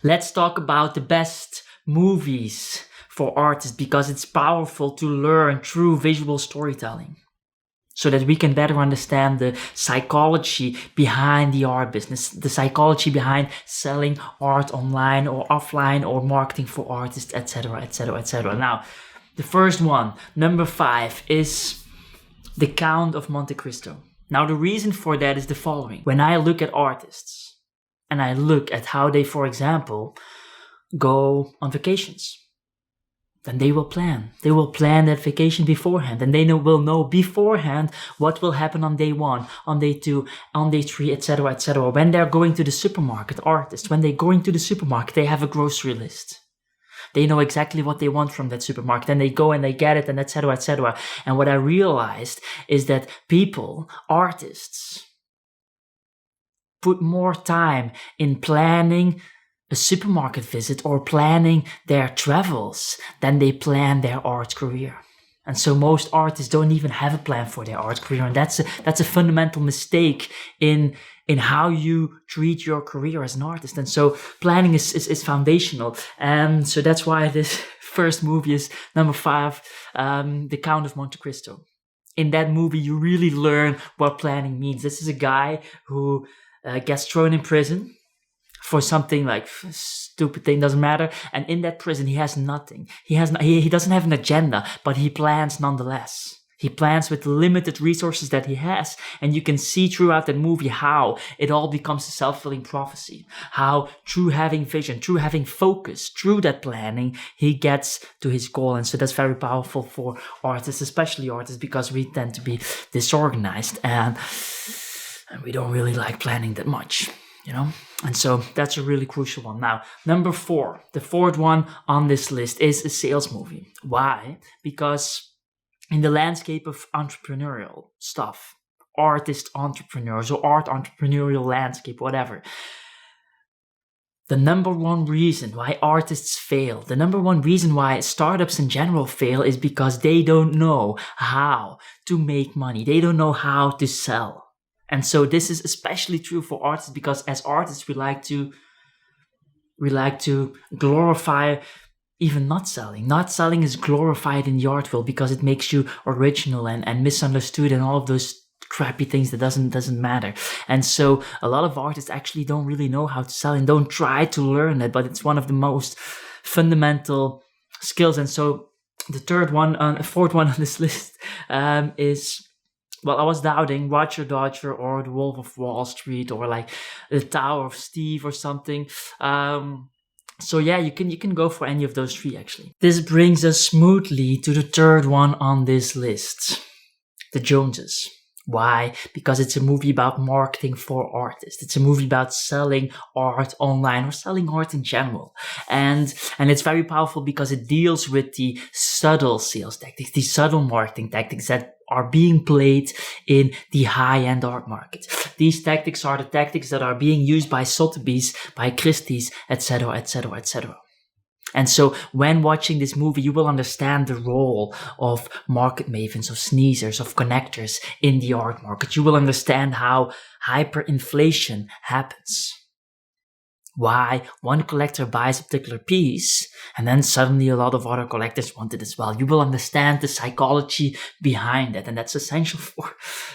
Let's talk about the best movies for artists, because it's powerful to learn through visual storytelling, so that we can better understand the psychology behind the art business, the psychology behind selling art online or offline, or marketing for artists, etc., etc., etc. Now, the first one, number 5, is The Count of Monte Cristo. Now, the reason for that is the following. When I look at artists and I look at how they, for example, go on vacations, then they will plan. They will plan that vacation beforehand, and they will know beforehand what will happen on day 1, on day 2, on day 3, etc., etc. When they're going to the supermarket, artists, when they're going to the supermarket, they have a grocery list. They know exactly what they want from that supermarket, and they go and they get it, and etc., etc. And what I realized is that people, artists, put more time in planning a supermarket visit or planning their travels than they plan their art career. And so most artists don't even have a plan for their art career, and that's a fundamental mistake in how you treat your career as an artist. And so planning is foundational. And so that's why this first movie is number 5, The Count of Monte Cristo. In that movie, you really learn what planning means. This is a guy who gets thrown in prison for something like stupid thing, doesn't matter. And in that prison, he has nothing. He doesn't have an agenda, but he plans nonetheless. He plans with limited resources that he has. And you can see throughout that movie how it all becomes a self-fulfilling prophecy. How through having vision, through having focus, through that planning, he gets to his goal. And so that's very powerful for artists, especially artists, because we tend to be disorganized and we don't really like planning that much, And so that's a really crucial one. Now, number 4, the fourth one on this list is a sales movie. Why? Because in the landscape of entrepreneurial stuff, artist entrepreneurs or art entrepreneurial landscape, whatever, the number one reason why artists fail, the number one reason why startups in general fail, is because they don't know how to make money. They don't know how to sell. And so this is especially true for artists, because as artists, we like to glorify even not selling. Not selling is glorified in the art world because it makes you original and misunderstood and all of those crappy things that doesn't matter. And so a lot of artists actually don't really know how to sell and don't try to learn it, but it's one of the most fundamental skills. And so the fourth one on this list is, well, I was doubting Roger Dodger or The Wolf of Wall Street or like The Tower of Steve or something. So yeah, you can go for any of those 3 actually. This brings us smoothly to the third one on this list, The Joneses. Why? Because it's a movie about marketing for artists. It's a movie about selling art online or selling art in general. And it's very powerful because it deals with the subtle sales tactics, the subtle marketing tactics that are being played in the high-end art market. These tactics are the tactics that are being used by Sotheby's, by Christie's, etc., etc., etc. And so when watching this movie, you will understand the role of market mavens, of sneezers, of connectors in the art market. You will understand how hyperinflation happens. Why one collector buys a particular piece and then suddenly a lot of other collectors want it as well. You will understand the psychology behind it, and that's essential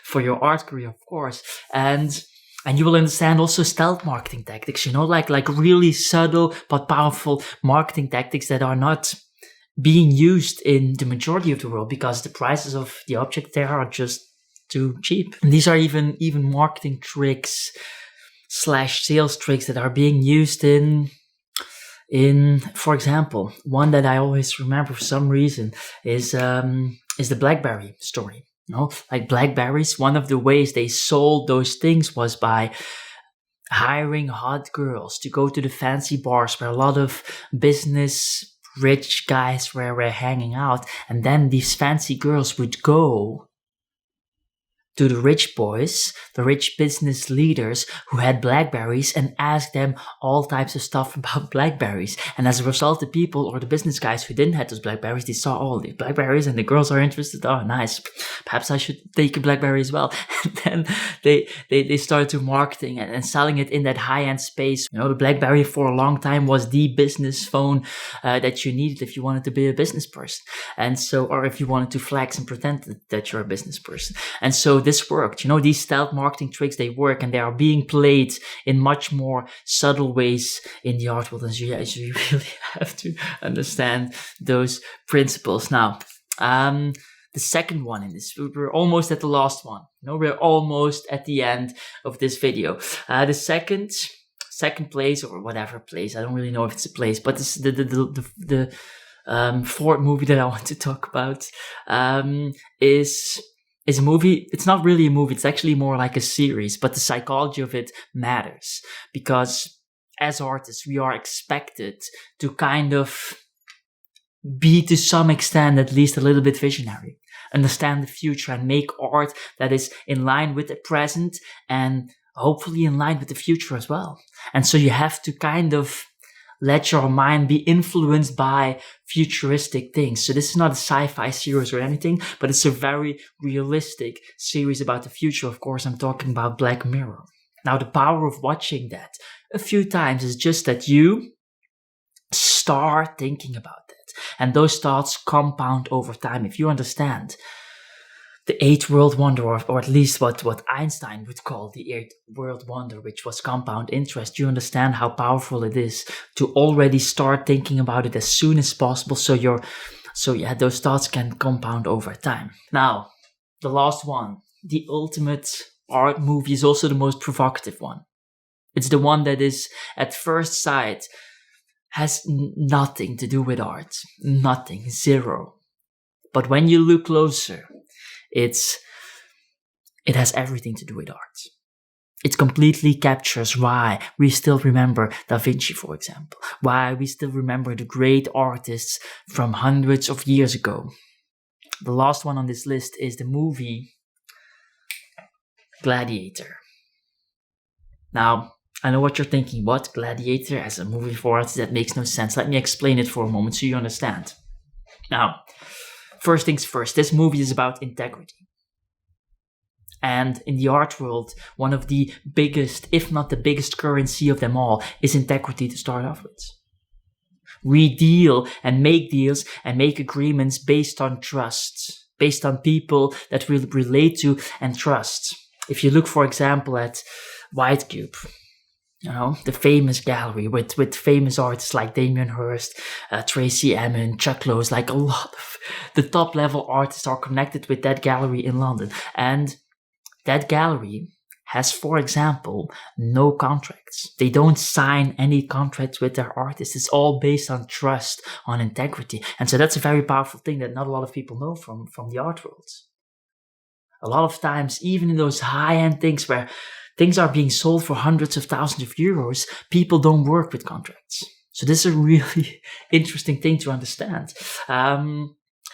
for your art career, of course. And you will understand also stealth marketing tactics, like really subtle but powerful marketing tactics that are not being used in the majority of the world because the prices of the object there are just too cheap. And these are even marketing tricks / sales tricks that are being used in, for example, one that I always remember for some reason is the BlackBerry story. Like BlackBerries, one of the ways they sold those things was by hiring hot girls to go to the fancy bars where a lot of business rich guys were hanging out. And then these fancy girls would go to the rich boys, the rich business leaders who had Blackberries, and asked them all types of stuff about Blackberries. And as a result, the people or the business guys who didn't have those Blackberries, they saw all the Blackberries and the girls are interested. Oh, nice. Perhaps I should take a Blackberry as well. And then they started to marketing and selling it in that high-end space. The Blackberry for a long time was the business phone that you needed if you wanted to be a business person. And so, or if you wanted to flex and pretend that you're a business person. And so this worked. These stealth marketing tricks, they work, and they are being played in much more subtle ways in the art world. And so you really have to understand those principles. Now, the second one in this, we're almost at the last one. We're almost at the end of this video. The second place, or whatever place, I don't really know if it's a place, but this is the fourth movie that I want to talk about is a movie. It's not really a movie, it's actually more like a series, but the psychology of it matters, because as artists we are expected to kind of be, to some extent at least, a little bit visionary, understand the future, and make art that is in line with the present and hopefully in line with the future as well. And so you have to kind of let your mind be influenced by futuristic things. So this is not a sci-fi series or anything, but it's a very realistic series about the future. Of course, I'm talking about Black Mirror. Now, the power of watching that a few times is just that you start thinking about it. And those thoughts compound over time. If you understand the eighth world wonder, or at least what Einstein would call the eighth world wonder, which was compound interest, you understand how powerful it is to already start thinking about it as soon as possible, so those thoughts can compound over time. Now, the last one, the ultimate art movie, is also the most provocative one. It's the one that is, at first sight, has nothing to do with art. Nothing. Zero. But when you look closer, it has everything to do with art. It completely captures why we still remember Da Vinci, for example. Why we still remember the great artists from hundreds of years ago. The last one on this list is the movie Gladiator. Now, I know what you're thinking. What? Gladiator as a movie for artists? That makes no sense. Let me explain it for a moment so you understand. Now, first things first, this movie is about integrity. And in the art world, one of the biggest, if not the biggest currency of them all, is integrity to start off with. We deal and make deals and make agreements based on trust, based on people that we relate to and trust. If you look, for example, at White Cube, the famous gallery with famous artists like Damien Hirst, Tracy Emin, Chuck Close, like a lot of the top level artists are connected with that gallery in London. And that gallery has, for example, no contracts. They don't sign any contracts with their artists. It's all based on trust, on integrity. And so that's a very powerful thing that not a lot of people know from the art world. A lot of times, even in those high-end things where things are being sold for hundreds of thousands of euros, people don't work with contracts. So this is a really interesting thing to understand.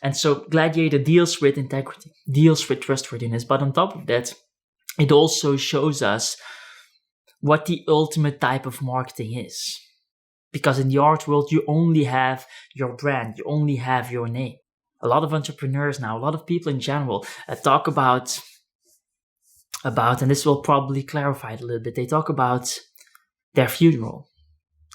And so Gladiator deals with integrity, deals with trustworthiness. But on top of that, it also shows us what the ultimate type of marketing is. Because in the art world, you only have your brand, you only have your name. A lot of entrepreneurs now, a lot of people in general talk about, and this will probably clarify it a little bit, they talk about their funeral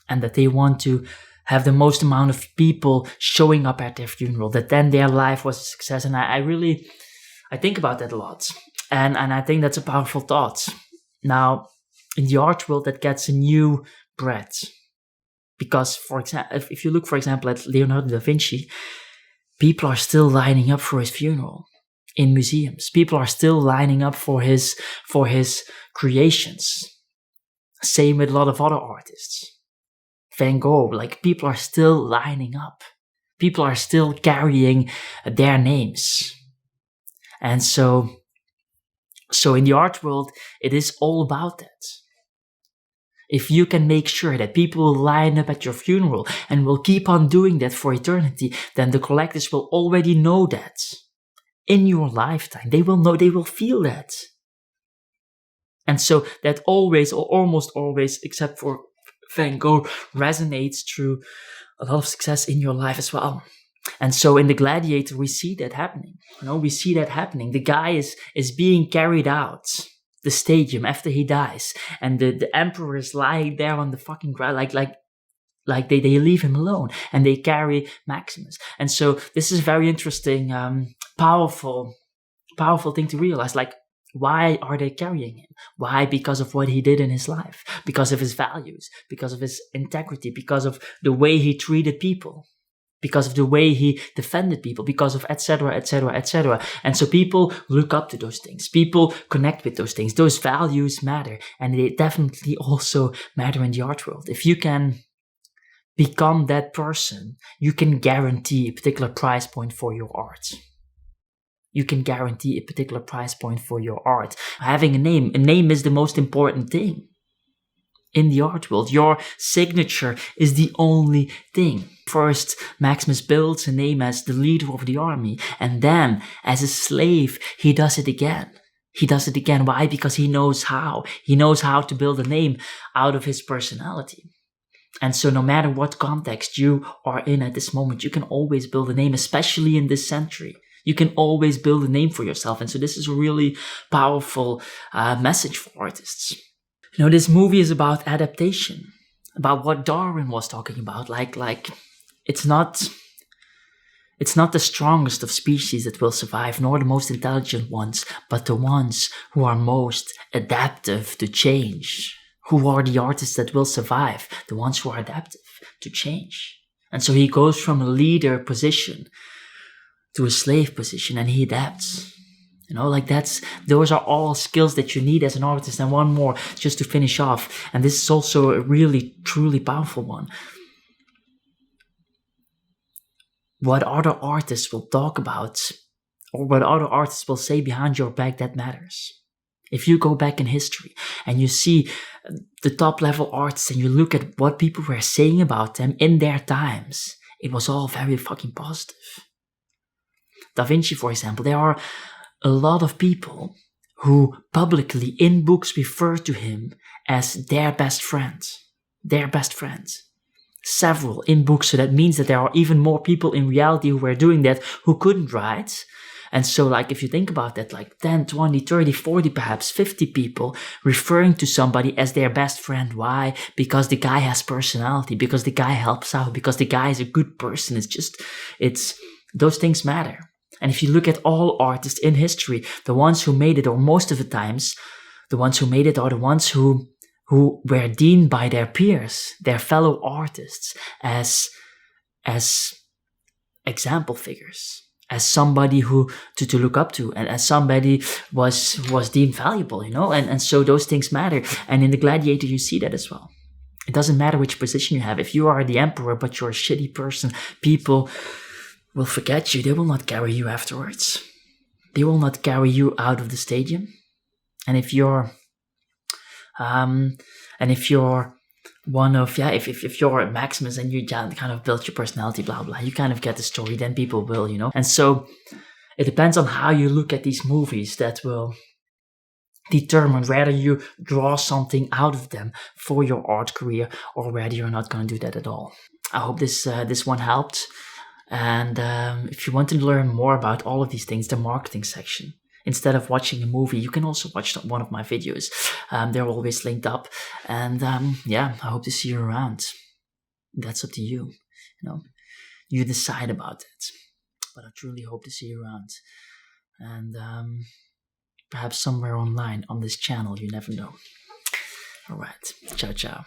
and that they want to have the most amount of people showing up at their funeral, that then their life was a success. And I think about that a lot. And I think that's a powerful thought. Now, in the art world, that gets a new breadth. Because, for example, if you look, for example, at Leonardo da Vinci, people are still lining up for his funeral in museums. People are still lining up for his creations. Same with a lot of other artists. Van Gogh, like, people are still lining up. People are still carrying their names. And so in the art world, it is all about that. If you can make sure that people will line up at your funeral and will keep on doing that for eternity, then the collectors will already know that. in your lifetime. They will know, they will feel that. And so that always, or almost always, except for Van Gogh, resonates through a lot of success in your life as well. And so in the Gladiator, we see that happening. We see that happening. The guy is being carried out the stadium after he dies, and the emperor is lying there on the fucking ground, like they leave him alone, and they carry Maximus. And so this is very interesting, powerful thing to realize. Like, why are they carrying him? Why? Because of what he did in his life, because of his values, because of his integrity, because of the way he treated people, because of the way he defended people, because of etc., etc., etc. And so people look up to those things. People connect with those things. Those values matter, and they definitely also matter in the art world. If you can become that person, you can guarantee a particular price point for your art. You can guarantee a particular price point for your art. Having a name is the most important thing in the art world. Your signature is the only thing. First, Maximus builds a name as the leader of the army, and then as a slave, he does it again. He does it again. Why? Because he knows how. He knows how to build a name out of his personality. And so no matter what context you are in at this moment, you can always build a name, especially in this century. You can always build a name for yourself. And so this is a really powerful message for artists. This movie is about adaptation, about what Darwin was talking about. Like it's not the strongest of species that will survive, nor the most intelligent ones, but the ones who are most adaptive to change. Who are the artists that will survive? The ones who are adaptive to change. And so he goes from a leader position to a slave position, and he adapts. Those are all skills that you need as an artist. And one more, just to finish off, and this is also a really, truly powerful one. What other artists will talk about, or what other artists will say behind your back, that matters. If you go back in history and you see the top level artists and you look at what people were saying about them in their times, it was all very fucking positive. Da Vinci, for example, there are a lot of people who publicly in books refer to him as their best friend. Their best friend. Several in books, so that means that there are even more people in reality who were doing that who couldn't write. And so if you think about that, 10, 20, 30, 40, perhaps 50 people referring to somebody as their best friend. Why? Because the guy has personality, because the guy helps out, because the guy is a good person. Those things matter. And if you look at all artists in history, the ones who made it, or most of the times, the ones who made it are the ones who were deemed by their peers, their fellow artists, as example figures, as somebody to look up to, and as somebody was deemed valuable, and so those things matter. And in the Gladiator, you see that as well. It doesn't matter which position you have. If you are the emperor, but you're a shitty person, people will forget you. They will not carry you afterwards. They will not carry you out of the stadium. And if you're if you're Maximus and you kind of build your personality, blah, blah, you kind of get the story, then people will, And so it depends on how you look at these movies that will determine whether you draw something out of them for your art career or whether you're not going to do that at all. I hope this one helped. And if you want to learn more about all of these things, the marketing section, instead of watching a movie, you can also watch one of my videos. They're always linked up. And I hope to see you around. That's up to you. You decide about it. But I truly hope to see you around. And perhaps somewhere online on this channel, you never know. All right. Ciao, ciao.